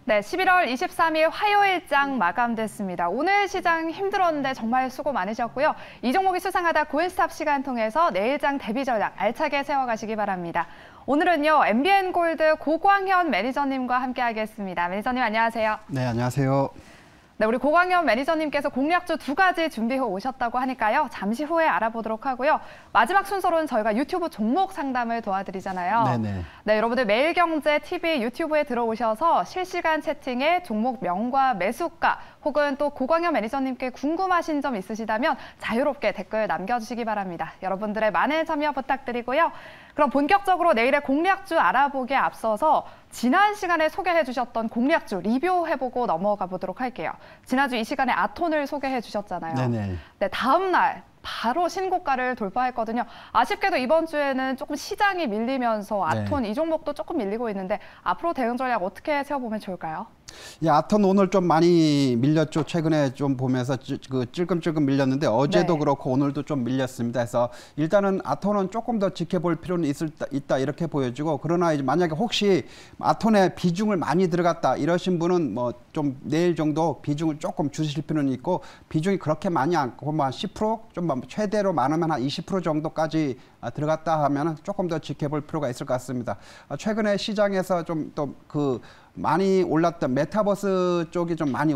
네, 11월 23일 화요일장 마감됐습니다. 오늘 시장 힘들었는데 정말 수고 많으셨고요. 이 종목이 수상하다 고인스탑 시간 통해서 내일장 대비 전략 알차게 세워가시기 바랍니다. 오늘은요, MBN골드 고광현 매니저님과 함께하겠습니다. 매니저님 안녕하세요. 네, 안녕하세요. 네, 우리 고광현 매니저님께서 공략주 2가지 준비해 오셨다고 하니까요. 잠시 후에 알아보도록 하고요. 마지막 순서로는 저희가 유튜브 종목 상담을 도와드리잖아요. 네네. 네, 여러분들 매일경제TV 유튜브에 들어오셔서 실시간 채팅에 종목명과 매수가 혹은 또 고광현 매니저님께 궁금하신 점 있으시다면 자유롭게 댓글 남겨주시기 바랍니다. 여러분들의 많은 참여 부탁드리고요. 그럼 본격적으로 내일의 공략주 알아보기에 앞서서 지난 시간에 소개해 주셨던 공략주 리뷰해보고 넘어가 보도록 할게요. 지난주 이 시간에 아톤을 소개해 주셨잖아요. 네네. 네, 다음 날 바로 신고가를 돌파했거든요. 아쉽게도 이번 주에는 조금 시장이 밀리면서 아톤 이 종목도 조금 밀리고 있는데 앞으로 대응 전략 어떻게 세워보면 좋을까요? 예, 아톤 오늘 좀 많이 밀렸죠. 최근에 좀 보면서 찔끔찔끔 밀렸는데 어제도 그렇고 오늘도 좀 밀렸습니다. 그래서 일단은 아톤은 조금 더 지켜볼 필요는 있다 이렇게 보여지고, 그러나 이제 만약에 혹시 아톤에 비중을 많이 들어갔다 이러신 분은 뭐 좀 내일 정도 비중을 조금 줄이실 필요는 있고, 비중이 그렇게 많이 않고 뭐 한 10% 좀 최대로 많으면 한 20% 정도까지 들어갔다 하면 조금 더 지켜볼 필요가 있을 것 같습니다. 최근에 시장에서 좀 또 많이 올랐던 메타버스 쪽이 좀 많이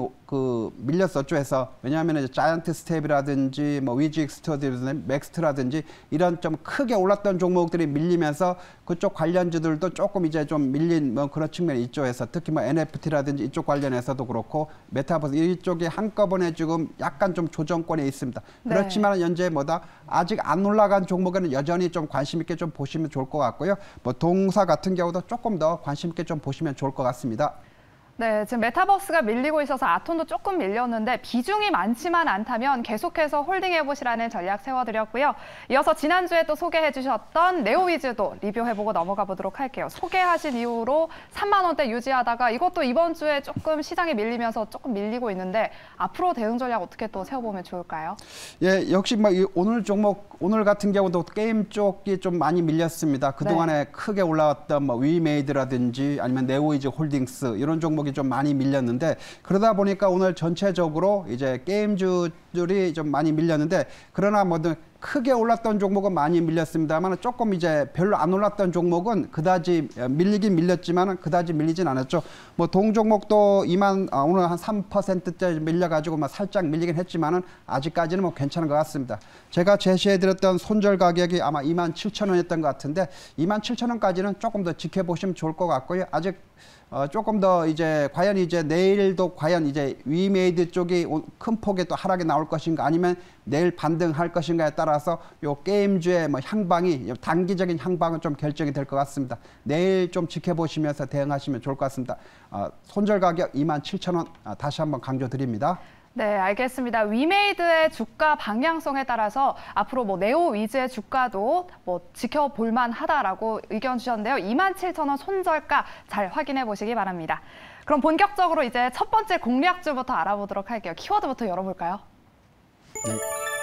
밀렸었죠. 해서 왜냐하면 이제 자이언트 스텝이라든지 뭐 위직 스터디라든지 맥스트라든지 이런 좀 크게 올랐던 종목들이 밀리면서 그쪽 관련주들도 조금 이제 좀 밀린 뭐 그런 측면이 있죠. 해서 특히 뭐 NFT라든지 이쪽 관련해서도 그렇고 메타버스 이쪽이 한꺼번에 지금 약간 좀 조정권에 있습니다. 네. 그렇지만 현재 아직 안 올라간 종목에는 여전히 좀 관심 있게 좀 보시면 좋을 것 같고요. 뭐 동사 같은 경우도 조금 더 관심 있게 좀 보시면 좋을 것 같습니다. 네, 지금 메타버스가 밀리고 있어서 아톤도 조금 밀렸는데 비중이 많지만 않다면 계속해서 홀딩해보시라는 전략 세워드렸고요. 이어서 지난주에 또 소개해 주셨던 네오위즈도 리뷰해보고 넘어가 보도록 할게요. 소개하신 이후로 3만 원대 유지하다가 이것도 이번 주에 조금 시장에 밀리면서 조금 밀리고 있는데 앞으로 대응 전략 어떻게 또 세워보면 좋을까요? 예, 역시 뭐 오늘 같은 경우도 게임 쪽이 좀 많이 밀렸습니다. 그동안에 크게 올라왔던 뭐 위메이드라든지 아니면 네오위즈 홀딩스 이런 종목이 좀 많이 밀렸는데, 그러다 보니까 오늘 전체적으로 이제 게임주들이 좀 많이 밀렸는데, 그러나 뭐든 크게 올랐던 종목은 많이 밀렸습니다만 조금 이제 별로 안 올랐던 종목은 그다지 밀리긴 밀렸지만 그다지 밀리진 않았죠. 뭐 동 종목도 오늘 한 3%대 밀려가지고 막 살짝 밀리긴 했지만은 아직까지는 뭐 괜찮은 것 같습니다. 제가 제시해드렸던 손절 가격이 아마 27,000원이었던 것 같은데 27,000원까지는 조금 더 지켜보시면 좋을 것 같고요. 아직 조금 더 이제 과연 이제 내일도 과연 이제 위메이드 쪽이 큰 폭의 또 하락이 나올 것인가 아니면 내일 반등할 것인가에 따라서 요 게임주의 뭐 향방이 단기적인 향방은 좀 결정이 될 것 같습니다. 내일 좀 지켜보시면서 대응하시면 좋을 것 같습니다. 손절 가격 27,000원 다시 한번 강조드립니다. 네, 알겠습니다. 위메이드의 주가 방향성에 따라서 앞으로 뭐 네오위즈의 주가도 뭐 지켜볼 만하다라고 의견 주셨는데요. 27,000원 손절가 잘 확인해 보시기 바랍니다. 그럼 본격적으로 이제 첫 번째 공략주부터 알아보도록 할게요. 키워드부터 열어볼까요?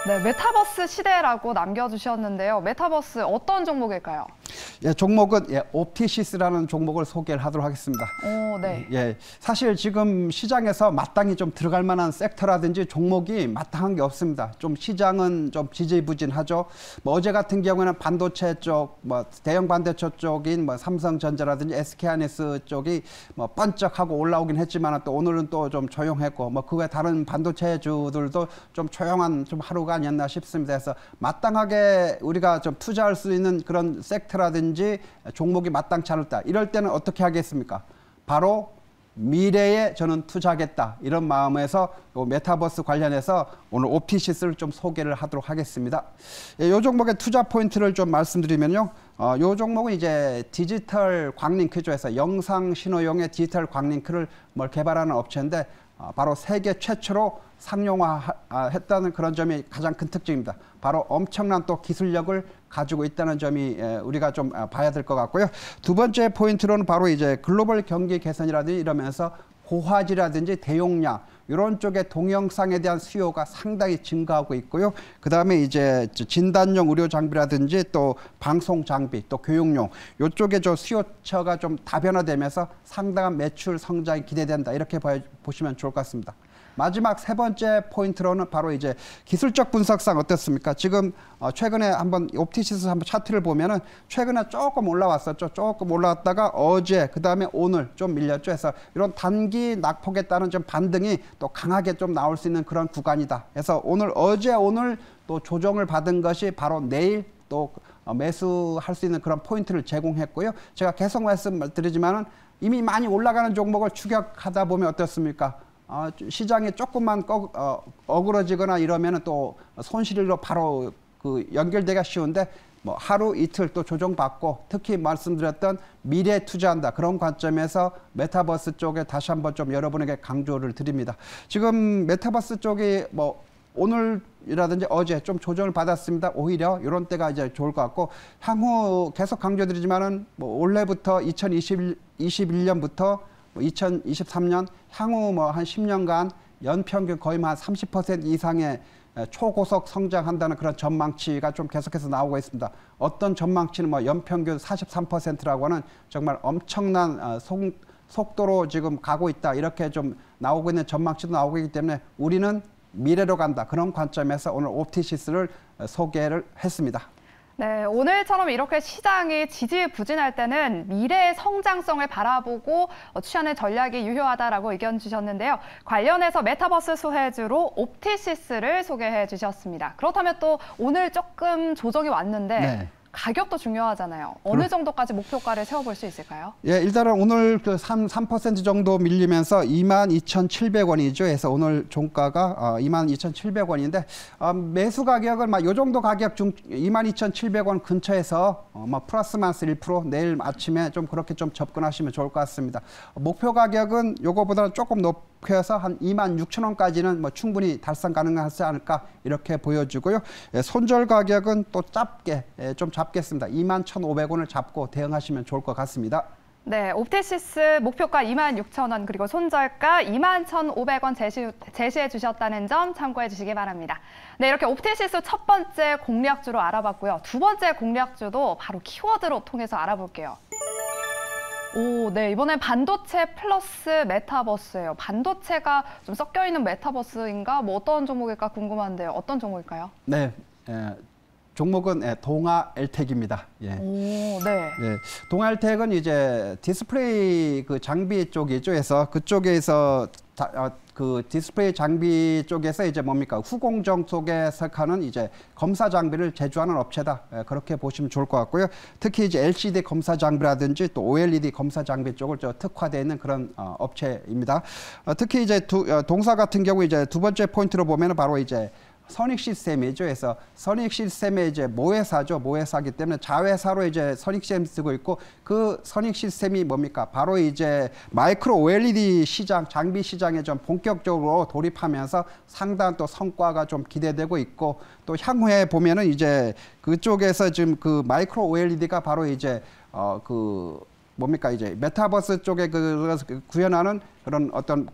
네, 메타버스 시대라고 남겨주셨는데요. 메타버스 어떤 종목일까요? 예, 종목은 옵티시스라는 종목을 소개를 하도록 하겠습니다. 오, 네. 예, 사실 지금 시장에서 마땅히 좀 들어갈 만한 섹터라든지 종목이 마땅한 게 없습니다. 좀 시장은 좀 지지부진하죠. 뭐 어제 같은 경우에는 반도체 쪽, 뭐 대형 반도체 쪽인 뭐 삼성전자라든지 SK하이닉스 쪽이 뭐 번쩍하고 올라오긴 했지만 또 오늘은 또 좀 조용했고 뭐 그 외 다른 반도체주들도 좀 조용한 좀 하루가 아니었나 싶습니다. 그래서 마땅하게 우리가 좀 투자할 수 있는 그런 섹터라든지 종목이 마땅치 않을 때 이럴 때는 어떻게 하겠습니까? 바로 미래에 저는 투자하겠다 이런 마음에서 요 메타버스 관련해서 오늘 옵티시스를 좀 소개를 하도록 하겠습니다. 이 종목의 투자 포인트를 좀 말씀드리면요. 이 종목은 이제 디지털 광링크죠. 해서 영상 신호용의 디지털 광링크를 개발하는 업체인데 바로 세계 최초로 상용화했다는 그런 점이 가장 큰 특징입니다. 바로 엄청난 또 기술력을 가지고 있다는 점이 우리가 좀 봐야 될 것 같고요. 두 번째 포인트로는 바로 이제 글로벌 경기 개선이라든지 이러면서 고화질이라든지 대용량 이런 쪽의 동영상에 대한 수요가 상당히 증가하고 있고요. 그다음에 이제 진단용 의료 장비라든지 또 방송 장비, 또 교육용 이쪽에 저 수요처가 좀 다변화되면서 상당한 매출 성장이 기대된다. 이렇게 보시면 좋을 것 같습니다. 마지막 세 번째 포인트로는 바로 이제 기술적 분석상 어떻습니까? 지금 최근에 한번 옵티시스 한번 차트를 보면은 최근에 조금 올라왔었죠. 조금 올라왔다가 어제 그다음에 오늘 좀 밀렸죠. 해서 이런 단기 낙폭에 따른 좀 반등이 또 강하게 좀 나올 수 있는 그런 구간이다. 그래서 어제 오늘 또 조정을 받은 것이 바로 내일 또 매수할 수 있는 그런 포인트를 제공했고요. 제가 계속 말씀드리지만은 이미 많이 올라가는 종목을 추격하다 보면 어떻습니까? 시장이 조금만 어그러지거나 이러면은 또 손실로 바로 그 연결되기가 쉬운데 뭐 하루 이틀 또 조정받고 특히 말씀드렸던 미래 투자한다 그런 관점에서 메타버스 쪽에 다시 한번 좀 여러분에게 강조를 드립니다. 지금 메타버스 쪽이 뭐 오늘이라든지 어제 좀 조정을 받았습니다. 오히려 이런 때가 이제 좋을 것 같고 향후 계속 강조드리지만은 뭐 올해부터 2021년부터 2023년 향후 뭐 한 10년간 연평균 거의 한 30% 이상의 초고속 성장한다는 그런 전망치가 좀 계속해서 나오고 있습니다. 어떤 전망치는 뭐 연평균 43%라고 하는 정말 엄청난 속도로 지금 가고 있다. 이렇게 좀 나오고 있는 전망치도 나오고 있기 때문에 우리는 미래로 간다. 그런 관점에서 오늘 옵티시스를 소개를 했습니다. 네, 오늘처럼 이렇게 시장이 지지부진할 때는 미래의 성장성을 바라보고 취하는 전략이 유효하다라고 의견 주셨는데요. 관련해서 메타버스 수혜주로 옵티시스를 소개해 주셨습니다. 그렇다면 또 오늘 조금 조정이 왔는데 네. 가격도 중요하잖아요. 어느 정도까지 목표가를 세워볼 수 있을까요? 예, 일단은 오늘 그 3% 정도 밀리면서 22,700원이죠. 그래서 오늘 종가가 22,700원인데 매수 가격은 막 요 정도 가격 중 22,700원 근처에서 막 플러스 마이너스 1% 내일 아침에 좀 그렇게 좀 접근하시면 좋을 것 같습니다. 목표 가격은 요거보다는 조금 높여서 한 26,000원까지는 뭐 충분히 달성 가능하지 않을까 이렇게 보여지고요. 예, 손절 가격은 또 짧게 좀 잡겠습니다. 21,500원을 잡고 대응하시면 좋을 것 같습니다. 네, 옵티시스 목표가 26,000원 그리고 손절가 21,500원 제시해 주셨다는 점 참고해 주시기 바랍니다. 네, 이렇게 옵티시스 첫 번째 공략주로 알아봤고요. 두 번째 공략주도 바로 키워드로 통해서 알아볼게요. 오, 네, 이번엔 반도체 플러스 메타버스예요. 반도체가 좀 섞여 있는 메타버스인가? 뭐 어떤 종목일까 궁금한데요. 어떤 종목일까요? 네, 종목은 동아 엘텍입니다. 예. 오, 네. 예, 동아 엘텍은 이제 디스플레이 그 장비 쪽이죠. 그래서 그쪽에서 그 디스플레이 장비 쪽에서 이제 뭡니까 후공정 속에 속하는 이제 검사 장비를 제조하는 업체다. 그렇게 보시면 좋을 것 같고요. 특히 이제 LCD 검사 장비라든지 또 OLED 검사 장비 쪽을 특화되어 있는 그런 업체입니다. 특히 이제 동사 같은 경우 이제 두 번째 포인트로 보면은 바로 이제 선익 시스템이죠. 그래서 선익 시스템의 이제 모회사죠. 모회사기 때문에 자회사로 이제 선익 시스템 쓰고 있고 그 선익 시스템이 뭡니까? 바로 이제 마이크로 OLED 시장, 장비 시장에 좀 본격적으로 돌입하면서 상당한 또 성과가 좀 기대되고 있고 또 향후에 보면은 이제 그쪽에서 지금 그 마이크로 OLED가 바로 이제 뭡니까 이제 메타버스 쪽에 구현하는 그런 어떤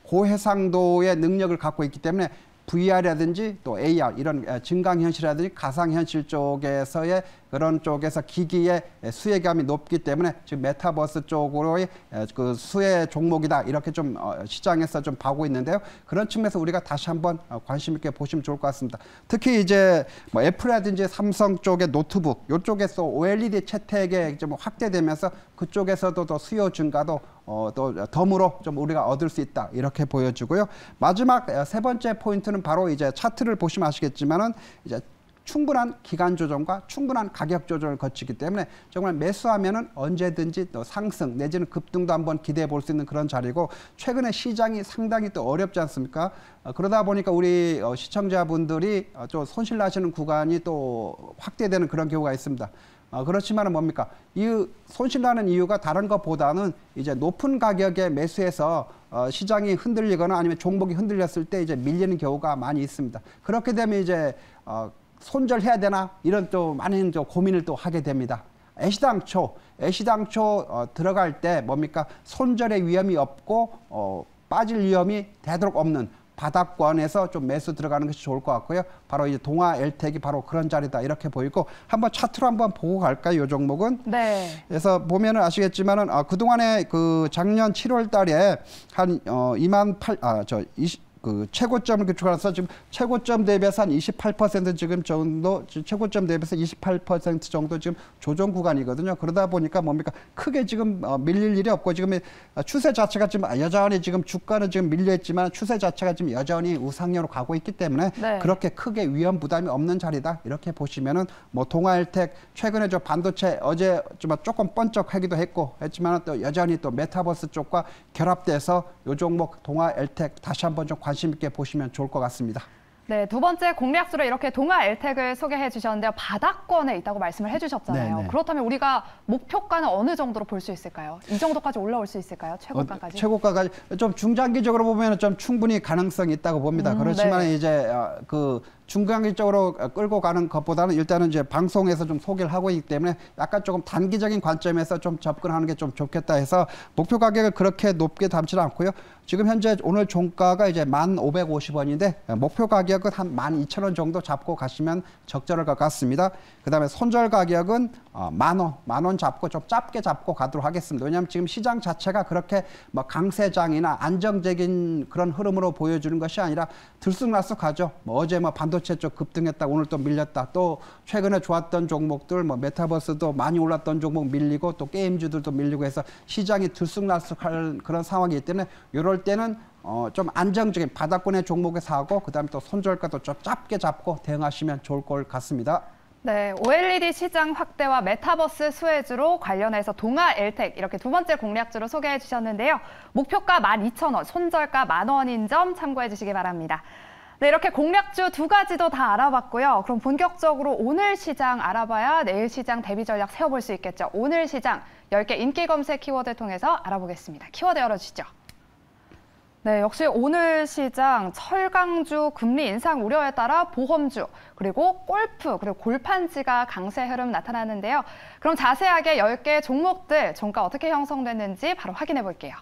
고해상도의 능력을 갖고 있기 때문에 VR이라든지 또 AR 이런 증강현실이라든지 가상현실 쪽에서의 그런 쪽에서 기기의 수혜감이 높기 때문에 지금 메타버스 쪽으로의 그 수혜 종목이다 이렇게 좀 시장에서 좀 봐오고 있는데요. 그런 측면에서 우리가 다시 한번 관심 있게 보시면 좋을 것 같습니다. 특히 이제 뭐 애플이라든지 삼성 쪽의 노트북 이쪽에서 OLED 채택에 좀 확대되면서 그쪽에서도 더 수요 증가도 또 덤으로 좀 우리가 얻을 수 있다 이렇게 보여지고요. 마지막 세 번째 포인트는 바로 이제 차트를 보시면 아시겠지만은 이제 충분한 기간 조정과 충분한 가격 조정을 거치기 때문에 정말 매수하면은 언제든지 또 상승 내지는 급등도 한번 기대해 볼 수 있는 그런 자리고 최근에 시장이 상당히 또 어렵지 않습니까? 그러다 보니까 우리 시청자분들이 좀 손실 나시는 구간이 또 확대되는 그런 경우가 있습니다. 그렇지만은 뭡니까? 이 손실나는 이유가 다른 것보다는 이제 높은 가격에 매수해서 시장이 흔들리거나 아니면 종목이 흔들렸을 때 이제 밀리는 경우가 많이 있습니다. 그렇게 되면 이제 손절해야 되나 이런 또 많은 또 고민을 또 하게 됩니다. 애시당초 들어갈 때 뭡니까? 손절의 위험이 없고 빠질 위험이 되도록 없는 바닥권에서 좀 매수 들어가는 것이 좋을 것 같고요. 바로 이제 동아 엘텍이 바로 그런 자리다 이렇게 보이고 한번 차트로 한번 보고 갈까요? 이 종목은. 네. 그래서 보면은 아시겠지만은 그 동안에 그 작년 7월 달에 한 20, 최고점을 기축해서 지금 최고점 대비해서 한 28% 지금 정도, 최고점 대비해서 28% 정도 지금 조정 구간이거든요. 그러다 보니까 뭡니까? 크게 지금 밀릴 일이 없고 지금 추세 자체가 지금 여전히 지금 주가는 지금 밀려 있지만 추세 자체가 지금 여전히 우상향으로 가고 있기 때문에 네. 그렇게 크게 위험 부담이 없는 자리다. 이렇게 보시면은 뭐 동아일텍 최근에 저 반도체 어제 좀 조금 번쩍하기도 했지만 또 여전히 또 메타버스 쪽과 결합돼서 요 종목 동아일텍 다시 한번 좀 관심 있게 보시면 좋을 것 같습니다. 네, 두 번째 공략수로 이렇게 동아 엘텍을 소개해 주셨는데요. 바닥권에 있다고 말씀을 해주셨잖아요. 네네. 그렇다면 우리가 목표가는 어느 정도로 볼 수 있을까요? 이 정도까지 올라올 수 있을까요? 최고가까지? 최고가까지 좀 중장기적으로 보면 좀 충분히 가능성이 있다고 봅니다. 그렇지만 네. 이제 그 중장기적으로 끌고 가는 것보다는 일단은 이제 방송에서 좀 소개를 하고 있기 때문에 약간 조금 단기적인 관점에서 좀 접근하는 게 좀 좋겠다 해서 목표 가격을 그렇게 높게 담지는 않고요. 지금 현재 오늘 종가가 이제 1,550원인데 목표 가격은 한 12,000원 정도 잡고 가시면 적절할 것 같습니다. 그다음에 손절 가격은 10,000원 잡고 좀 짧게 잡고 가도록 하겠습니다. 왜냐하면 지금 시장 자체가 그렇게 뭐 강세장이나 안정적인 그런 흐름으로 보여주는 것이 아니라 들쑥날쑥하죠. 뭐 어제 뭐 반도체 쪽 급등했다, 오늘 또 밀렸다. 또 최근에 좋았던 종목들, 뭐 메타버스도 많이 올랐던 종목 밀리고 또 게임주들도 밀리고 해서 시장이 들쑥날쑥할 그런 상황이기 때문에 이럴 때는 좀 안정적인 바닥권의 종목에 사고 그다음에 또 손절가도 좀 짧게 잡고 대응하시면 좋을 것 같습니다. 네, OLED 시장 확대와 메타버스 수혜주로 관련해서 동아 엘텍 이렇게 두 번째 공략주로 소개해 주셨는데요. 목표가 12,000원, 손절가 10,000원인 점 참고해 주시기 바랍니다. 네, 이렇게 공략주 두 가지도 다 알아봤고요. 그럼 본격적으로 오늘 시장 알아봐야 내일 시장 대비 전략 세워볼 수 있겠죠. 오늘 시장 10개 인기 검색 키워드 통해서 알아보겠습니다. 키워드 열어주시죠. 네, 역시 오늘 시장 철강주 금리 인상 우려에 따라 보험주, 그리고 골프, 그리고 골판지가 강세 흐름 나타나는데요. 그럼 자세하게 10개 종목들 종가 어떻게 형성됐는지 바로 확인해 볼게요.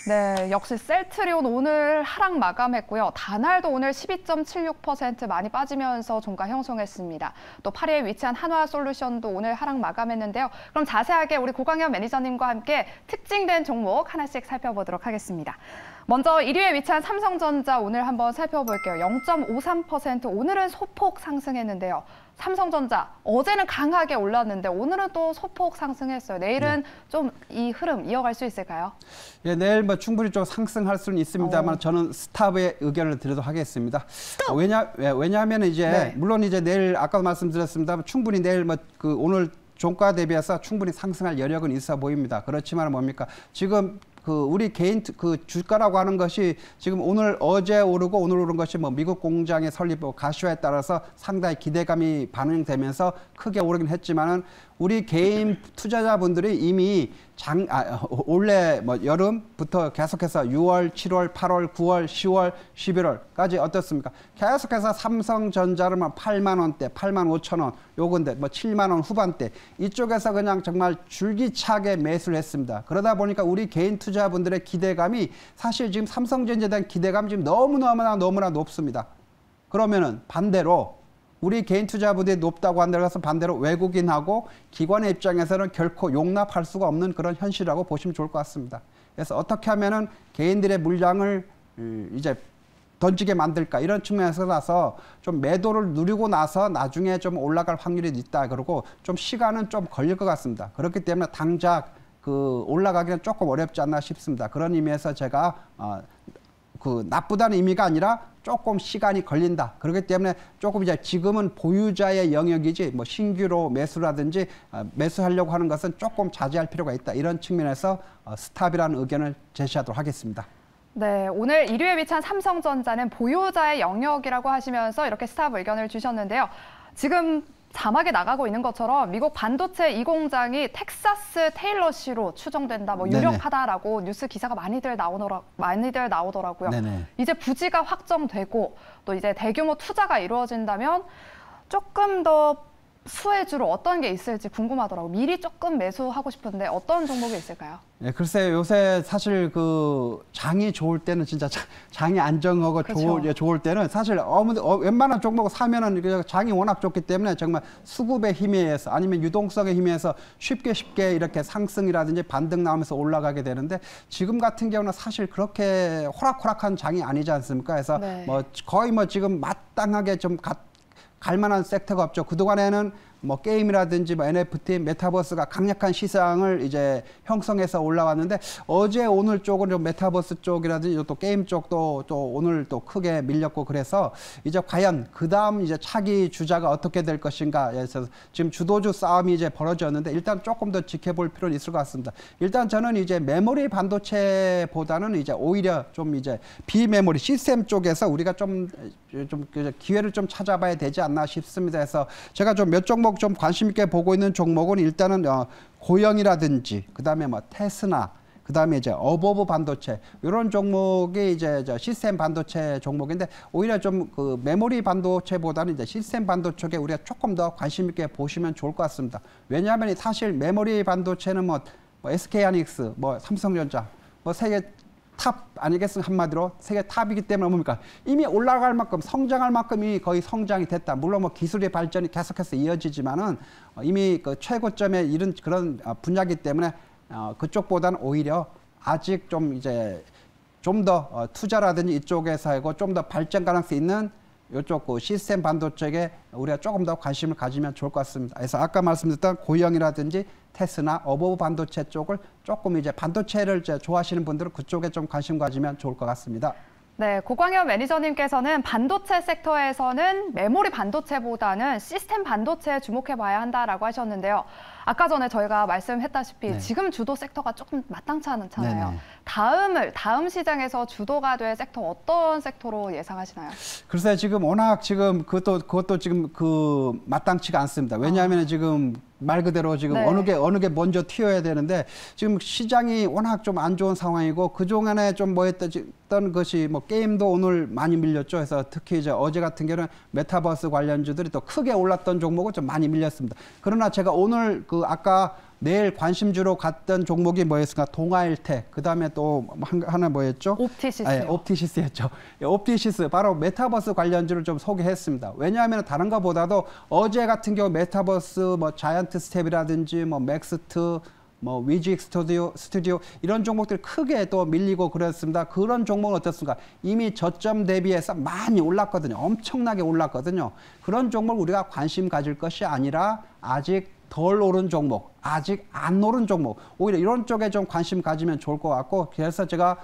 네, 역시 셀트리온 오늘 하락 마감했고요. 다날도 오늘 12.76% 많이 빠지면서 종가 형성했습니다. 또 8위에 위치한 한화솔루션도 오늘 하락 마감했는데요. 그럼 자세하게 우리 고광현 매니저님과 함께 특징된 종목 하나씩 살펴보도록 하겠습니다. 먼저 1위에 위치한 삼성전자 오늘 한번 살펴볼게요. 0.53% 오늘은 소폭 상승했는데요. 삼성전자 어제는 강하게 올랐는데 오늘은 또 소폭 상승했어요. 내일은 좀 이 흐름 이어갈 수 있을까요? 예, 내일 뭐 충분히 좀 상승할 수는 있습니다만 저는 스탑의 의견을 드리도록 하겠습니다. 왜냐하면 이제 네. 물론 이제 내일 아까도 말씀드렸습니다. 충분히 내일 뭐 그 오늘 종가 대비해서 충분히 상승할 여력은 있어 보입니다. 그렇지만 뭡니까? 지금 그 우리 개인 그 주가라고 하는 것이 지금 어제 오르고 오늘 오른 것이 뭐 미국 공장의 설립 가시화에 따라서 상당히 기대감이 반영되면서 크게 오르긴 했지만은 우리 개인 투자자분들이 이미 올해 뭐 여름부터 계속해서 6월, 7월, 8월, 9월, 10월, 11월까지 어떻습니까? 계속해서 삼성전자를 8만 원대, 8만 5천 원 요건데 뭐 7만 원 후반대 이쪽에서 그냥 정말 줄기차게 매수를 했습니다. 그러다 보니까 우리 개인 투자분들의 기대감이 사실 지금 삼성전자에 대한 기대감이 지금 너무나 높습니다. 그러면은 반대로 우리 개인 투자분들이 높다고 한다고 반대로 외국인하고 기관의 입장에서는 결코 용납할 수가 없는 그런 현실이라고 보시면 좋을 것 같습니다. 그래서 어떻게 하면은 개인들의 물량을 이제 던지게 만들까 이런 측면에서 나서 좀 매도를 누리고 나서 나중에 좀 올라갈 확률이 있다 그러고 좀 시간은 좀 걸릴 것 같습니다. 그렇기 때문에 당장 그 올라가기는 조금 어렵지 않나 싶습니다. 그런 의미에서 제가 그 나쁘다는 의미가 아니라 조금 시간이 걸린다. 그렇기 때문에 조금 이제 지금은 보유자의 영역이지 뭐 신규로 매수라든지 매수하려고 하는 것은 조금 자제할 필요가 있다. 이런 측면에서 스탑이라는 의견을 제시하도록 하겠습니다. 네, 오늘 1위에 위치한 삼성전자는 보유자의 영역이라고 하시면서 이렇게 스탑 의견을 주셨는데요. 지금 자막에 나가고 있는 것처럼 미국 반도체 이 공장이 텍사스 테일러시로 추정된다, 뭐 유력하다라고 뉴스 기사가 많이들 나오더라고요. 네네. 이제 부지가 확정되고 또 이제 대규모 투자가 이루어진다면 조금 더 수혜주로 어떤 게 있을지 궁금하더라고요. 미리 조금 매수하고 싶은데 어떤 종목이 있을까요? 네, 글쎄 요새 사실 그 장이 좋을 때는 진짜 장이 안정하고 그렇죠. 좋을 때는 사실 웬만한 종목 사면은 그냥 장이 워낙 좋기 때문에 정말 수급의 힘에 의해서 아니면 유동성의 힘에 의해서 쉽게 이렇게 상승이라든지 반등 나오면서 올라가게 되는데 지금 같은 경우는 사실 그렇게 호락호락한 장이 아니지 않습니까? 그래서 네. 뭐 거의 뭐 지금 마땅하게 좀 갈 만한 섹터가 없죠. 그동안에는 뭐 게임이라든지 뭐 NFT, 메타버스가 강력한 시장을 이제 형성해서 올라왔는데 어제 오늘 쪽은 좀 메타버스 쪽이라든지 또 게임 쪽도 또 오늘 또 크게 밀렸고 그래서 이제 과연 그다음 이제 차기 주자가 어떻게 될 것인가 해서 지금 주도주 싸움이 이제 벌어졌는데 일단 조금 더 지켜볼 필요는 있을 것 같습니다. 일단 저는 이제 메모리 반도체보다는 이제 오히려 좀 이제 비메모리 시스템 쪽에서 우리가 좀 기회를 좀 찾아봐야 되지 않나 싶습니다. 해서 제가 좀 몇 종목 좀 관심 있게 보고 있는 종목은 일단은 고영이라든지 그다음에 뭐 테스나 그다음에 이제 어버브 반도체 이런 종목이 이제 시스템 반도체 종목인데 오히려 좀 그 메모리 반도체보다는 이제 시스템 반도체 쪽에 우리가 조금 더 관심 있게 보시면 좋을 것 같습니다. 왜냐하면 사실 메모리 반도체는 뭐 SK하이닉스, 뭐 삼성전자, 뭐 세계 탑 아니겠습니까? 한마디로 세계 탑이기 때문에 뭡니까? 이미 올라갈 만큼 성장할 만큼이 거의 성장이 됐다. 물론 뭐 기술의 발전이 계속해서 이어지지만은 이미 그 최고점에 이른 그런 분야이기 때문에 그쪽보다는 오히려 아직 좀 이제 좀 더 투자라든지 이쪽에서 하고 좀 더 발전 가능성이 있는 이쪽 그 시스템 반도체에 우리가 조금 더 관심을 가지면 좋을 것 같습니다. 그래서 아까 말씀드렸던 고영이라든지 테스나 어버브 반도체 쪽을 조금 이제 반도체를 이제 좋아하시는 분들은 그쪽에 좀 관심 가지면 좋을 것 같습니다. 네, 고광현 매니저님께서는 반도체 섹터에서는 메모리 반도체보다는 시스템 반도체에 주목해봐야 한다라고 하셨는데요. 아까 전에 저희가 말씀했다시피 네. 지금 주도 섹터가 조금 마땅치 않잖아요. 네네. 다음 시장에서 주도가 될 섹터 어떤 섹터로 예상하시나요? 글쎄 지금 워낙 지금 그것도 지금 그 마땅치가 않습니다. 왜냐하면 지금 말 그대로 지금 네. 어느 게 먼저 튀어야 되는데 지금 시장이 워낙 좀 안 좋은 상황이고 그동안에 좀 뭐 했던 것이 뭐 게임도 오늘 많이 밀렸죠. 그래서 특히 이제 어제 같은 경우는 메타버스 관련주들이 또 크게 올랐던 종목은 좀 많이 밀렸습니다. 그러나 제가 오늘 그 아까 내일 관심주로 갔던 종목이 뭐였을까? 동아일텍, 그 다음에 또 하나 뭐였죠? 옵티시스. 네, 옵티시스였죠. 옵티시스, 바로 메타버스 관련주를 좀 소개했습니다. 왜냐하면 다른 것보다도 어제 같은 경우 메타버스, 뭐 자이언트 스텝이라든지 뭐 맥스트, 뭐 위직 스튜디오 이런 종목들이 크게 또 밀리고 그랬습니다. 그런 종목은 어떻습니까? 이미 저점 대비해서 많이 올랐거든요. 엄청나게 올랐거든요. 그런 종목을 우리가 관심 가질 것이 아니라 아직 덜 오른 종목, 아직 안 오른 종목, 오히려 이런 쪽에 좀 관심 가지면 좋을 것 같고, 그래서 제가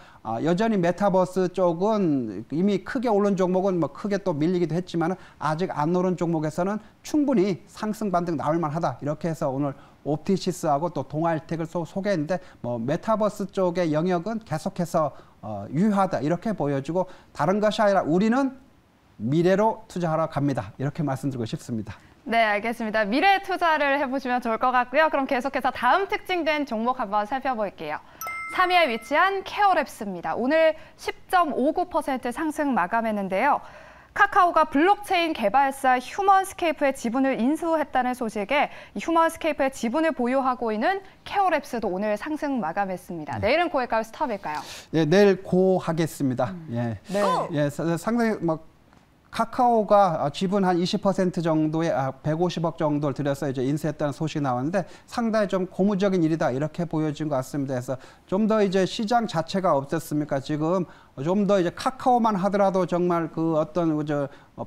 여전히 메타버스 쪽은 이미 크게 오른 종목은 뭐 크게 또 밀리기도 했지만 아직 안 오른 종목에서는 충분히 상승 반등 나올 만하다. 이렇게 해서 오늘 옵티시스하고 또 동아일텍을 소개했는데 뭐 메타버스 쪽의 영역은 계속해서 유효하다 이렇게 보여주고 다른 것이 아니라 우리는 미래로 투자하러 갑니다. 이렇게 말씀드리고 싶습니다. 네, 알겠습니다. 미래 투자를 해보시면 좋을 것 같고요. 그럼 계속해서 다음 특징된 종목 한번 살펴볼게요. 3위에 위치한 케어랩스입니다. 오늘 10.59% 상승 마감했는데요. 카카오가 블록체인 개발사 휴먼스케이프의 지분을 인수했다는 소식에 휴먼스케이프의 지분을 보유하고 있는 케어랩스도 오늘 상승 마감했습니다. 내일은 고일까요? 스탑일까요? 네, 내일 고 하겠습니다. 예. 네. 예, 상당히 뭐 카카오가 지분 한 20% 정도의 150억 정도를 들여서 이제 인수했다는 소식이 나왔는데 상당히 좀 고무적인 일이다 이렇게 보여진 것 같습니다. 그래서 좀 더 이제 시장 자체가 어떻습니까? 지금 좀 더 이제 카카오만 하더라도 정말 그 어떤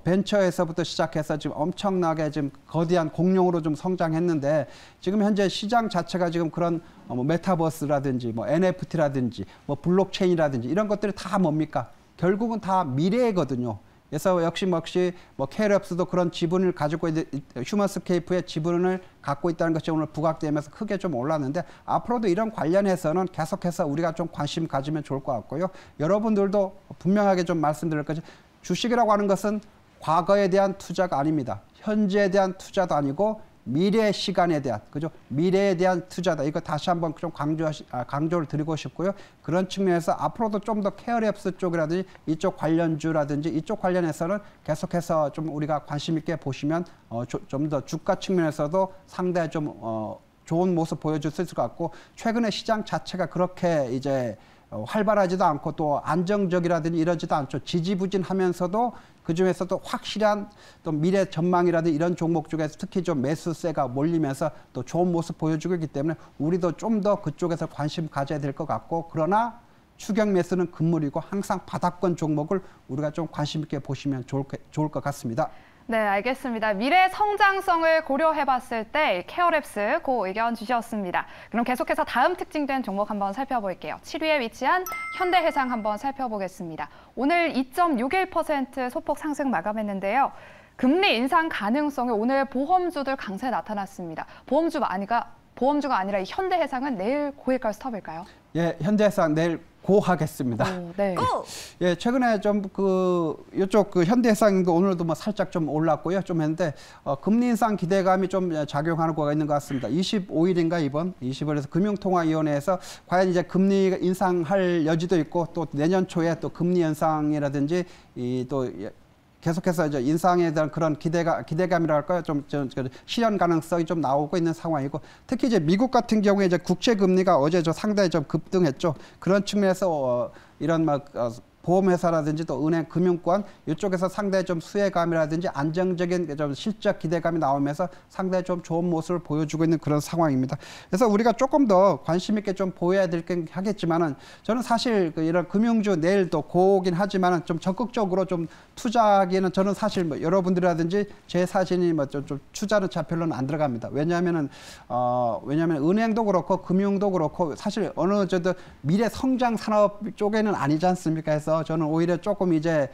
벤처에서부터 시작해서 지금 엄청나게 지금 거대한 공룡으로 좀 성장했는데 지금 현재 시장 자체가 지금 그런 뭐 메타버스라든지 뭐 NFT라든지 뭐 블록체인이라든지 이런 것들이 다 뭡니까? 결국은 다 미래거든요. 그래서 역시 뭐 케어랩스도 그런 지분을 가지고 있는 휴먼스케이프의 지분을 갖고 있다는 것이 오늘 부각되면서 크게 좀 올랐는데 앞으로도 이런 관련해서는 계속해서 우리가 좀 관심 가지면 좋을 것 같고요. 여러분들도 분명하게 좀 말씀드릴 거죠. 주식이라고 하는 것은 과거에 대한 투자가 아닙니다. 현재에 대한 투자도 아니고 미래 시간에 대한, 그죠? 미래에 대한 투자다. 이거 다시 한번 좀 강조를 드리고 싶고요. 그런 측면에서 앞으로도 좀 더 케어랩스 쪽이라든지 이쪽 관련주라든지 이쪽 관련해서는 계속해서 좀 우리가 관심 있게 보시면 좀 더 주가 측면에서도 상당히 좀 좋은 모습 보여줄 수 있을 것 같고, 최근에 시장 자체가 그렇게 이제 활발하지도 않고 또 안정적이라든지 이러지도 않죠. 지지부진하면서도 그중에서도 확실한 또 미래 전망이라든지 이런 종목 쪽에서 특히 좀 매수세가 몰리면서 또 좋은 모습 보여주고 있기 때문에 우리도 좀 더 그쪽에서 관심 가져야 될 것 같고, 그러나 추격 매수는 금물이고 항상 바닥권 종목을 우리가 좀 관심 있게 보시면 좋을 것 같습니다. 네, 알겠습니다. 미래 성장성을 고려해봤을 때 케어랩스 고 의견 주셨습니다. 그럼 계속해서 다음 특징된 종목 한번 살펴볼게요. 7위에 위치한 현대해상 한번 살펴보겠습니다. 오늘 2.61% 소폭 상승 마감했는데요. 금리 인상 가능성이 오늘 보험주들 강세 나타났습니다. 보험주가 아니라 이 현대해상은 내일 고일까요, 스톱일까요? 예, 현대해상 내일 고하겠습니다. 오, 네. 예, 최근에 좀 이쪽 현대해상도 오늘도 뭐 살짝 좀 올랐고요. 좀 했는데, 금리 인상 기대감이 좀 작용하는 거가 있는 것 같습니다. 25일인가 이번 20일에서 금융통화위원회에서 과연 이제 금리 인상할 여지도 있고 또 내년 초에 또 금리 연상이라든지 또 계속해서 이제 인상에 대한 그런 기대감이라 할까요? 좀 실현 가능성이 좀 나오고 있는 상황이고, 특히 이제 미국 같은 경우에 이제 국채 금리가 어제 상당히 좀 급등했죠. 그런 측면에서 이런 보험회사라든지 또 은행, 금융권 이쪽에서 상당히 좀 수혜감이라든지 안정적인 좀 실적 기대감이 나오면서 상당히 좀 좋은 모습을 보여주고 있는 그런 상황입니다. 그래서 우리가 조금 더 관심 있게 좀 보여야 될 게 하겠지만은, 저는 사실 이런 금융주 내일도 고긴 하지만은 좀 적극적으로 좀 투자하기에는 저는 사실 뭐 여러분들이라든지 제 사진이 뭐 좀 투자는 별로는 안 들어갑니다. 왜냐하면 은행도 그렇고 금융도 그렇고 사실 어느 정도 미래 성장 산업 쪽에는 아니지 않습니까? 해서 저는 오히려 조금 이제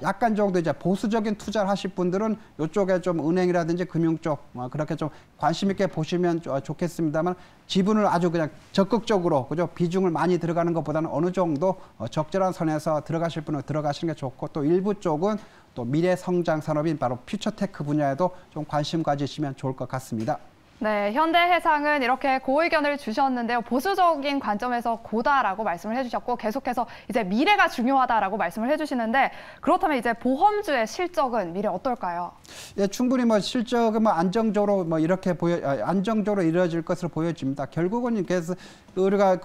약간 정도 이제 보수적인 투자를 하실 분들은 이쪽에 좀 은행이라든지 금융 쪽 그렇게 좀 관심 있게 보시면 좋겠습니다만, 지분을 아주 그냥 적극적으로 그죠, 비중을 많이 들어가는 것보다는 어느 정도 적절한 선에서 들어가실 분은 들어가시는 게 좋고, 또 일부 쪽은 또 미래 성장 산업인 바로 퓨처테크 분야에도 좀 관심 가지시면 좋을 것 같습니다. 네, 현대해상은 이렇게 고의견을 주셨는데요. 보수적인 관점에서 고다라고 말씀을 해주셨고, 계속해서 이제 미래가 중요하다라고 말씀을 해주시는데, 그렇다면 이제 보험주의 실적은 미래 어떨까요? 예, 충분히 뭐 실적은 뭐 안정적으로 뭐 이렇게 안정적으로 이루어질 것으로 보여집니다. 결국은 그래서 우리가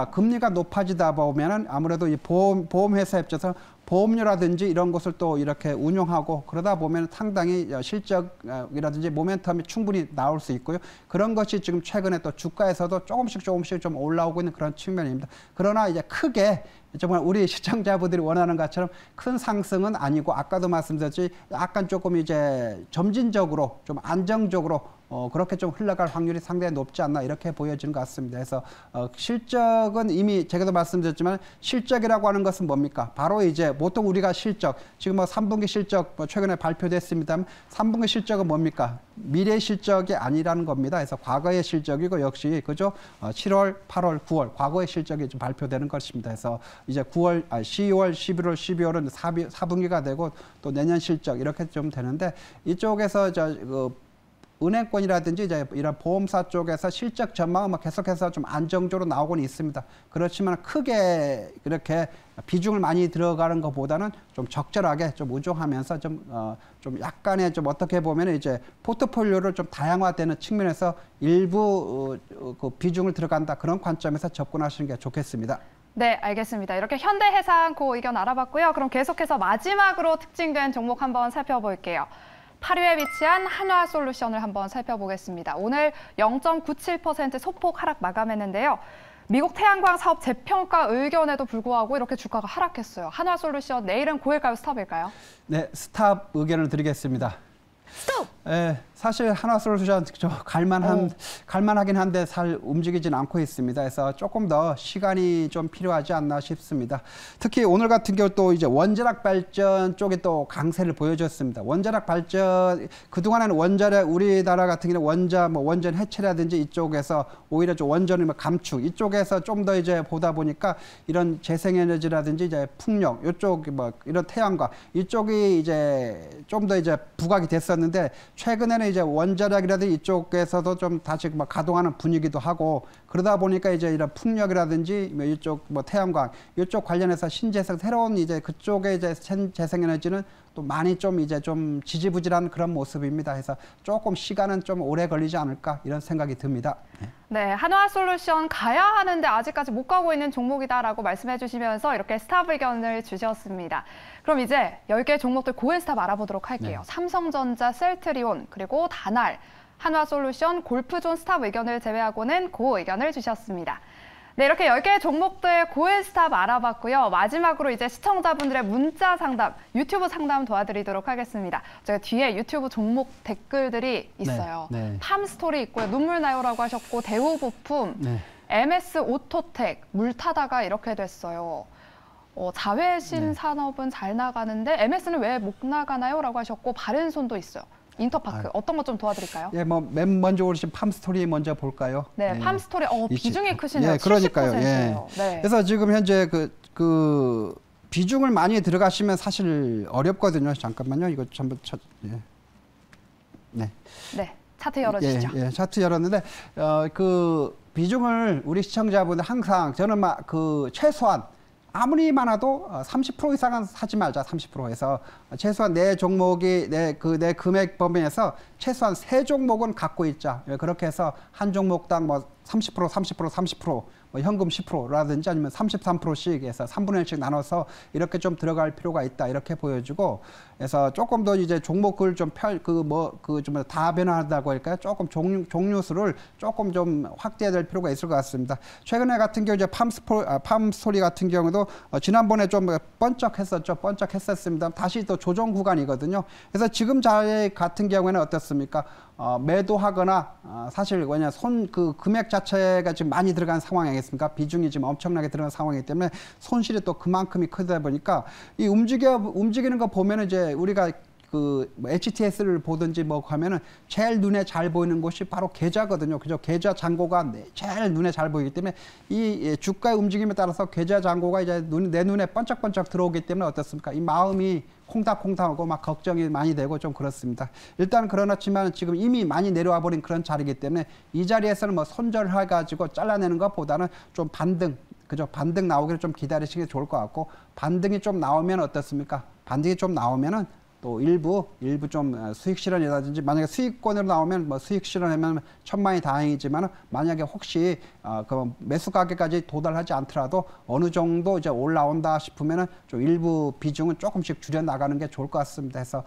금리가 높아지다 보면은 아무래도 이 보험회사 입장에서 보험료라든지 이런 것을 또 이렇게 운용하고 그러다 보면 상당히 실적이라든지 모멘텀이 충분히 나올 수 있고요. 그런 것이 지금 최근에 또 주가에서도 조금씩 좀 올라오고 있는 그런 측면입니다. 그러나 이제 크게 정말 우리 시청자분들이 원하는 것처럼 큰 상승은 아니고, 아까도 말씀드렸지 약간 조금 이제 점진적으로 좀 안정적으로 그렇게 좀 흘러갈 확률이 상당히 높지 않나 이렇게 보여지는 것 같습니다. 그래서 실적은 이미 제가도 말씀드렸지만, 실적이라고 하는 것은 뭡니까? 바로 이제 보통 우리가 실적, 지금 뭐 3분기 실적 최근에 발표됐습니다만 3분기 실적은 뭡니까? 미래 실적이 아니라는 겁니다. 그래서 과거의 실적이고, 역시 그죠? 7월, 8월, 9월 과거의 실적이 좀 발표되는 것입니다. 그래서 이제 10월, 11월, 12월은 4분기가 되고 또 내년 실적 이렇게 좀 되는데, 이쪽에서 은행권이라든지 이제 이런 보험사 쪽에서 실적 전망은 계속해서 좀 안정적으로 나오고는 있습니다. 그렇지만 크게 그렇게 비중을 많이 들어가는 것보다는 좀 적절하게 좀 운용하면서 좀 약간의 좀 어떻게 보면 이제 포트폴리오를 좀 다양화되는 측면에서 일부 그 비중을 들어간다, 그런 관점에서 접근하시는 게 좋겠습니다. 네, 알겠습니다. 이렇게 현대해상 고 의견 알아봤고요. 그럼 계속해서 마지막으로 특징된 종목 한번 살펴볼게요. 8위에 위치한 한화솔루션을 한번 살펴보겠습니다. 오늘 0.97% 소폭 하락 마감했는데요. 미국 태양광 사업 재평가 의견에도 불구하고 이렇게 주가가 하락했어요. 한화솔루션 내일은 고일까요, 스톱일까요? 네, 스탑 의견을 드리겠습니다. 스톱! 예, 사실 한화솔루션 갈만하긴 한데 잘 움직이진 않고 있습니다. 그래서 조금 더 시간이 좀 필요하지 않나 싶습니다. 특히 오늘 같은 경우 또 이제 원자력 발전 쪽에 또 강세를 보여줬습니다. 원자력 발전, 그동안에는 우리나라 같은 경우는 원전 해체라든지 이쪽에서 오히려 좀 원전의 감축, 이쪽에서 좀 더 이제 보다 보니까 이런 재생에너지라든지 이제 풍력, 이쪽 이런 태양광, 이쪽이 이제 좀 더 이제 부각이 됐었는데, 최근에는 이제 원자력이라든지 이쪽에서도 좀 다시 막 가동하는 분위기도 하고 그러다 보니까 이제 이런 풍력이라든지 뭐 이쪽 뭐 태양광 이쪽 관련해서 신재생 새로운 이제 그쪽에 이제 재생에너지는 또 많이 좀 이제 좀 지지부진한 그런 모습입니다. 그래서 조금 시간은 좀 오래 걸리지 않을까 이런 생각이 듭니다. 네, 한화솔루션 가야 하는데 아직까지 못 가고 있는 종목이다라고 말씀해 주시면서 이렇게 스탑 의견을 주셨습니다. 그럼 이제 10개 종목들 고엔 스탑 알아보도록 할게요. 네. 삼성전자, 셀트리온, 그리고 다날, 한화솔루션, 골프존 스탑 의견을 제외하고는 고 의견을 주셨습니다. 네, 이렇게 10개 종목들 고엔 스탑 알아봤고요. 마지막으로 이제 시청자분들의 문자 상담, 유튜브 상담 도와드리도록 하겠습니다. 제가 뒤에 유튜브 종목 댓글들이 있어요. 네, 네. 팜스토리 있고요. 눈물 나요라고 하셨고, 대우부품, 네. MS 오토텍, 물타다가 이렇게 됐어요. 자회신 네. 산업은 잘 나가는데 MS는 왜 못 나가나요? 라고 하셨고, 바른손도 있어요. 인터파크, 어떤 것 좀 도와드릴까요? 예, 뭐 맨 먼저 오르신 팜스토리 먼저 볼까요? 네, 예. 팜스토리, 비중이 크시네요. 예, 그러니까요. 70%예요. 예. 네. 그래서 지금 현재 그 비중을 많이 들어가시면 사실 어렵거든요. 잠깐만요. 이거 전부 예. 네. 네, 차트 열어주시죠. 예, 차트 열었는데 그 비중을 우리 시청자분들 항상 저는 막 그 최소한 아무리 많아도 30% 이상은 사지 말자. 30%에서 최소한 내 종목이 내 금액 범위에서 최소한 3종목은 갖고 있자. 그렇게 해서 한 종목당 뭐 30%, 30%, 30%, 뭐 현금 10%라든지 아니면 33%씩 해서 3분의 1씩 나눠서 이렇게 좀 들어갈 필요가 있다. 이렇게 보여주고, 그래서 조금 더 이제 종목을 좀 좀 다변화하다고 할까요? 조금 종류수를 조금 좀 확대해야 될 필요가 있을 것 같습니다. 최근에 같은 경우 이제 팜스토리 같은 경우도 지난번에 좀 번쩍했었습니다. 다시 또 조정 구간이거든요. 그래서 지금 자리 같은 경우에는 어떻습니까? 매도하거나 사실 왜냐 그 금액 자체가 지금 많이 들어간 상황이 아니겠습니까? 비중이 지금 엄청나게 들어간 상황이기 때문에 손실이 또 그만큼이 크다 보니까 이 움직이는 거 보면은 이제 우리가 뭐 HTS를 보든지 뭐 하면은 제일 눈에 잘 보이는 곳이 바로 계좌거든요. 그죠? 계좌 잔고가 제일 눈에 잘 보이기 때문에 이 주가의 움직임에 따라서 계좌 잔고가 이제 내 눈에 번쩍번쩍 들어오기 때문에 어떻습니까? 이 마음이 콩닥콩닥하고 막 걱정이 많이 되고 좀 그렇습니다. 일단 그렇지만 지금 이미 많이 내려와 버린 그런 자리이기 때문에 이 자리에서는 뭐 손절해가지고 잘라내는 것보다는 좀 반등, 그죠? 반등 나오기를 좀 기다리시는 게 좋을 것 같고, 반등이 좀 나오면 어떻습니까? 반등이 좀 나오면은 또 일부 좀 수익 실현이라든지 만약에 수익권으로 나오면 뭐 수익 실현하면 천만이 다행이지만 만약에 혹시 그 매수 가격까지 도달하지 않더라도 어느 정도 이제 올라온다 싶으면은 좀 일부 비중은 조금씩 줄여 나가는 게 좋을 것 같습니다. 그래서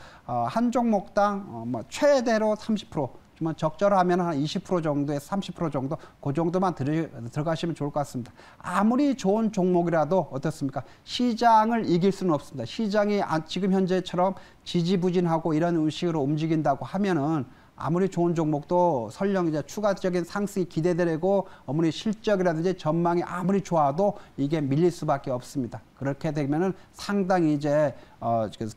한 종목당 뭐 최대로 30%. 좀 적절하면 한 20% 정도에서 30% 정도 그 정도만 들어가시면 좋을 것 같습니다. 아무리 좋은 종목이라도 어떻습니까? 시장을 이길 수는 없습니다. 시장이 지금 현재처럼 지지부진하고 이런 식으로 움직인다고 하면은 아무리 좋은 종목도 설령 이제 추가적인 상승이 기대되고 어머니 실적이라든지 전망이 아무리 좋아도 이게 밀릴 수밖에 없습니다. 그렇게 되면은 상당히 이제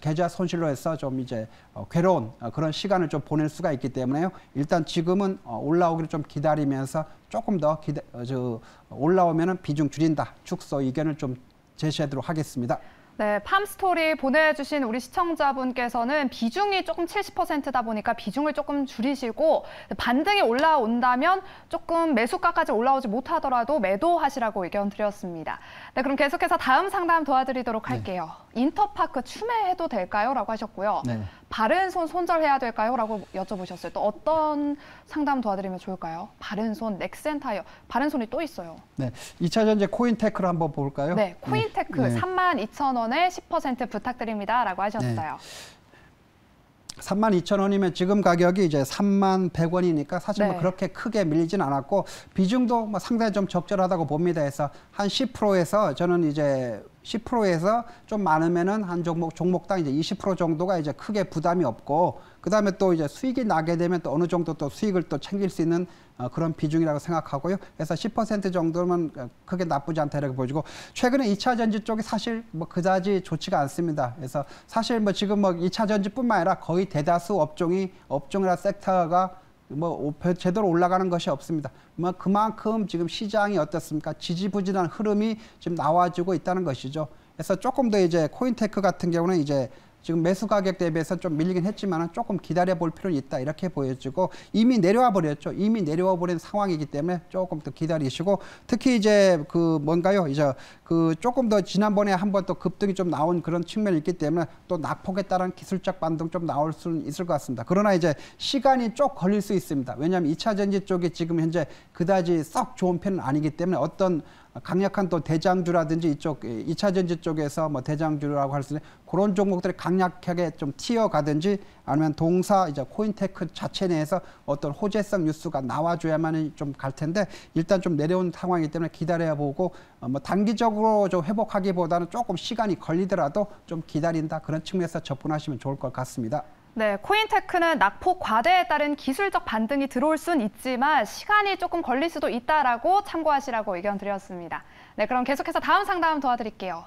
계좌 손실로 해서 좀 이제 괴로운 그런 시간을 좀 보낼 수가 있기 때문에요. 일단 지금은 올라오기를 좀 기다리면서 조금 더 올라오면은 비중 줄인다. 축소 의견을 좀 제시하도록 하겠습니다. 네, 팜스토리 보내주신 우리 시청자분께서는 비중이 조금 70%다 보니까 비중을 조금 줄이시고 반등이 올라온다면 조금 매수가까지 올라오지 못하더라도 매도하시라고 의견 드렸습니다. 네, 그럼 계속해서 다음 상담 도와드리도록 할게요. 네. 인터파크 추매해도 될까요? 라고 하셨고요. 네. 바른손 손절해야 될까요? 라고 여쭤보셨어요. 또 어떤 상담 도와드리면 좋을까요? 바른손, 넥센타이어, 바른손이 또 있어요. 네, 2차전지 코인테크를 한번 볼까요? 네, 코인테크 네. 32,000원에 10% 부탁드립니다. 라고 하셨어요. 네. 32,000원이면 지금 가격이 이제 31,100원이니까 사실 뭐 그렇게 크게 밀리진 않았고 비중도 뭐 상당히 좀 적절하다고 봅니다. 해서 한 10%에서 저는 이제 10%에서 좀 많으면은 한 종목당 이제 20% 정도가 이제 크게 부담이 없고, 그 다음에 또 이제 수익이 나게 되면 또 어느 정도 또 수익을 또 챙길 수 있는 그런 비중이라고 생각하고요. 그래서 10% 정도면 크게 나쁘지 않다 이렇게 보여지고, 최근에 2차 전지 쪽이 사실 뭐 그다지 좋지가 않습니다. 그래서 사실 뭐 지금 뭐 2차 전지뿐만 아니라 거의 대다수 업종이나 섹터가 뭐 제대로 올라가는 것이 없습니다. 뭐 그만큼 지금 시장이 어떻습니까? 지지부진한 흐름이 지금 나와주고 있다는 것이죠. 그래서 조금 더 이제 코인테크 같은 경우는 이제 지금 매수 가격 대비해서 좀 밀리긴 했지만 조금 기다려 볼 필요는 있다 이렇게 보여지고 이미 내려와 버렸죠. 이미 내려와 버린 상황이기 때문에 조금 더 기다리시고 특히 이제 그 뭔가요? 이제 그 조금 더 지난번에 한번 또 급등이 좀 나온 그런 측면이 있기 때문에 또 낙폭에 따른 기술적 반등 좀 나올 수는 있을 것 같습니다. 그러나 이제 시간이 쭉 걸릴 수 있습니다. 왜냐하면 2차 전지 쪽이 지금 현재 그다지 썩 좋은 편은 아니기 때문에 어떤 강력한 또 대장주라든지 이쪽 2차 전지 쪽에서 뭐 대장주라고 할 수 있는 그런 종목들이 강력하게 좀 튀어가든지 아니면 동사 이제 코인테크 자체 내에서 어떤 호재성 뉴스가 나와줘야만 좀 갈 텐데 일단 좀 내려온 상황이기 때문에 기다려야 보고 뭐 단기적으로 좀 회복하기보다는 조금 시간이 걸리더라도 좀 기다린다 그런 측면에서 접근하시면 좋을 것 같습니다. 네, 코인테크는 낙폭 과대에 따른 기술적 반등이 들어올 순 있지만 시간이 조금 걸릴 수도 있다라고 참고하시라고 의견 드렸습니다. 네, 그럼 계속해서 다음 상담 도와드릴게요.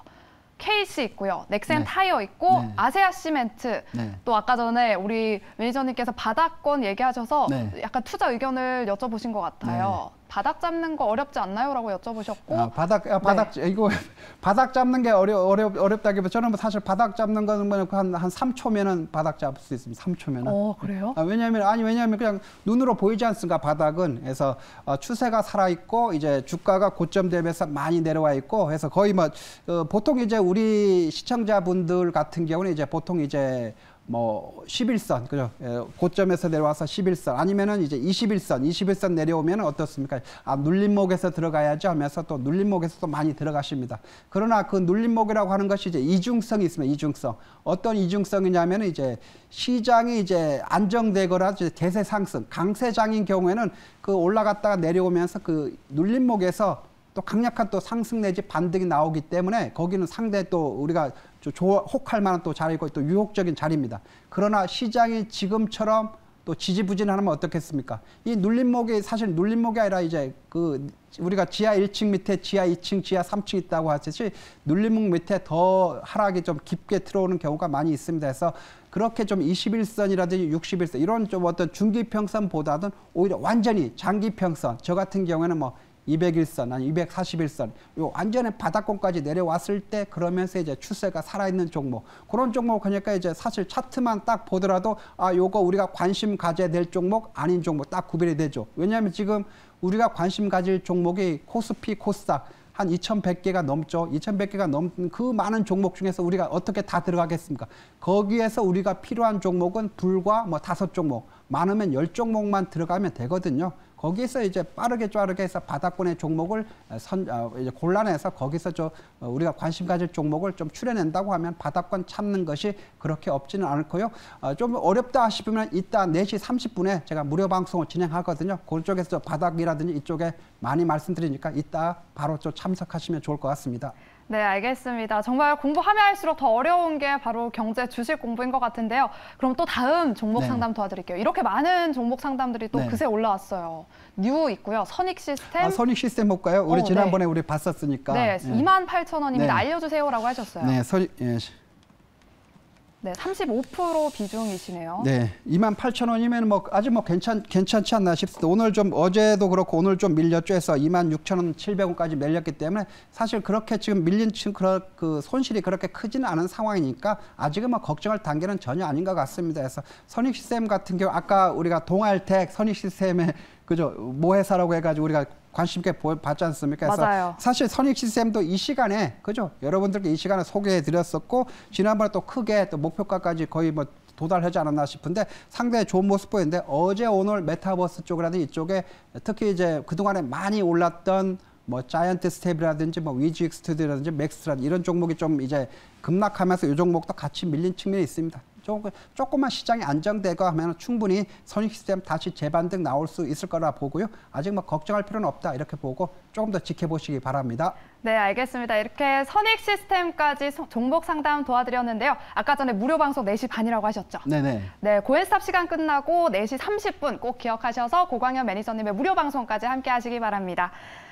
KC 있고요, 넥센 타이어 있고 아세아 시멘트, 또 아까 전에 우리 매니저님께서 바닥권 얘기하셔서 약간 투자 의견을 여쭤보신 것 같아요. 바닥 잡는 거 어렵지 않나요?라고 여쭤보셨고. 이거 바닥 잡는 게 어렵다기보다 저는 뭐 사실 바닥 잡는 거는 한 3초면은 바닥 잡을 수 있습니다. 3초면은. 그래요? 왜냐하면 그냥 눈으로 보이지 않습니까? 바닥은. 그래서 추세가 살아 있고 이제 주가가 고점 대비해서 많이 내려와 있고 해서 거의 뭐 보통 이제 우리 시청자분들 같은 경우는 이제 보통 이제 뭐 11선 그죠? 고점에서 내려와서 11선 아니면은 이제 21선 내려오면 어떻습니까? 눌림목에서 들어가야죠 하면서 또 눌림목에서 또 많이 들어가십니다. 그러나 그 눌림목이라고 하는 것이 이제 이중성이 있습니다. 이중성. 어떤 이중성이냐면 이제 시장이 이제 안정되거나 이제 대세 상승, 강세장인 경우에는 그 올라갔다가 내려오면서 그 눌림목에서 또 강력한 또 상승 내지 반등이 나오기 때문에 거기는 상대 또 우리가 혹할 만한 또 자리고 또 유혹적인 자리입니다. 그러나 시장이 지금처럼 또 지지부진하면 어떻겠습니까? 이 눌림목이 사실 눌림목이 아니라 이제 그 우리가 지하 1층 밑에 지하 2층, 지하 3층 있다고 하듯이 눌림목 밑에 더 하락이 좀 깊게 들어오는 경우가 많이 있습니다. 그래서 그렇게 좀 21선이라든지 61선 이런 좀 어떤 중기평선보다는 오히려 완전히 장기평선 저 같은 경우에는 뭐 201선, 아니 241선, 요 완전히 바닥권까지 내려왔을 때 그러면서 이제 추세가 살아있는 종목, 그런 종목 그러니까 이제 사실 차트만 딱 보더라도 요거 우리가 관심 가져야 될 종목, 아닌 종목 딱 구별이 되죠. 왜냐하면 지금 우리가 관심 가질 종목이 코스피, 코스닥 한 2,100개가 넘죠. 2,100개가 넘는 그 많은 종목 중에서 우리가 어떻게 다 들어가겠습니까? 거기에서 우리가 필요한 종목은 불과 뭐 5종목, 많으면 10종목만 들어가면 되거든요. 거기서 이제 빠르게 해서 바닥권의 종목을 이제 골라내서 거기서 우리가 관심 가질 종목을 좀 추려낸다고 하면 바닥권 찾는 것이 그렇게 없지는 않고요. 좀 어렵다 싶으면 이따 4시 30분에 제가 무료 방송을 진행하거든요. 그쪽에서 바닥이라든지 이쪽에 많이 말씀드리니까 이따 바로 참석하시면 좋을 것 같습니다. 네, 알겠습니다. 정말 공부하면 할수록 더 어려운 게 바로 경제 주식 공부인 것 같은데요. 그럼 또 다음 종목 상담 도와드릴게요. 이렇게 많은 종목 상담들이 또 그새 올라왔어요. 뉴 있고요. 선익 시스템. 선익 시스템 볼까요? 우리 지난번에 우리 봤었으니까. 네, 28,000원입니다. 알려주세요라고 하셨어요. 네, 네, 35% 비중이시네요. 네, 28,000원이면 뭐 아직 뭐 괜찮지 않나 싶습니다. 오늘 좀 어제도 그렇고 오늘 좀 밀렸죠. 해서 26,700원까지 밀렸기 때문에 사실 그렇게 지금 밀린 그 손실이 그렇게 크지는 않은 상황이니까 아직은 뭐 걱정할 단계는 전혀 아닌 것 같습니다. 그래서 선익 시스템 같은 경우 아까 우리가 동알텍 선익 시스템에 그죠 모회사라고 해가지고 우리가 관심 있게 봤지 않습니까? 그래서 맞아요. 사실 선익 시스템도 이 시간에 그죠 여러분들께 이 시간에 소개해드렸었고 지난번에 또 크게 또 목표가까지 거의 뭐 도달하지 않았나 싶은데 상당히 좋은 모습 보이는데 어제 오늘 메타버스 쪽이라든지 이쪽에 특히 이제 그동안에 많이 올랐던 뭐 자이언트 스텝이라든지 뭐 위지익 스튜디오라든지 맥스라든지 이런 종목이 좀 이제 급락하면서 이 종목도 같이 밀린 측면이 있습니다. 조금만 시장이 안정되고 하면 충분히 선익 시스템 다시 재반등 나올 수 있을 거라 보고요. 아직 뭐 걱정할 필요는 없다 이렇게 보고 조금 더 지켜보시기 바랍니다. 네, 알겠습니다. 이렇게 선익 시스템까지 종목 상담 도와드렸는데요. 아까 전에 무료 방송 4시 반이라고 하셨죠? 네네. 네, 고엔스탑 시간 끝나고 4시 30분 꼭 기억하셔서 고광현 매니저님의 무료 방송까지 함께 하시기 바랍니다.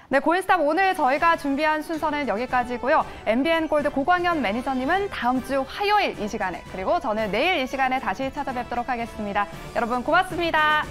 네, 고인스탑 오늘 저희가 준비한 순서는 여기까지고요. MBN골드 고광현 매니저님은 다음 주 화요일 이 시간에 그리고 저는 내일 이 시간에 다시 찾아뵙도록 하겠습니다. 여러분 고맙습니다.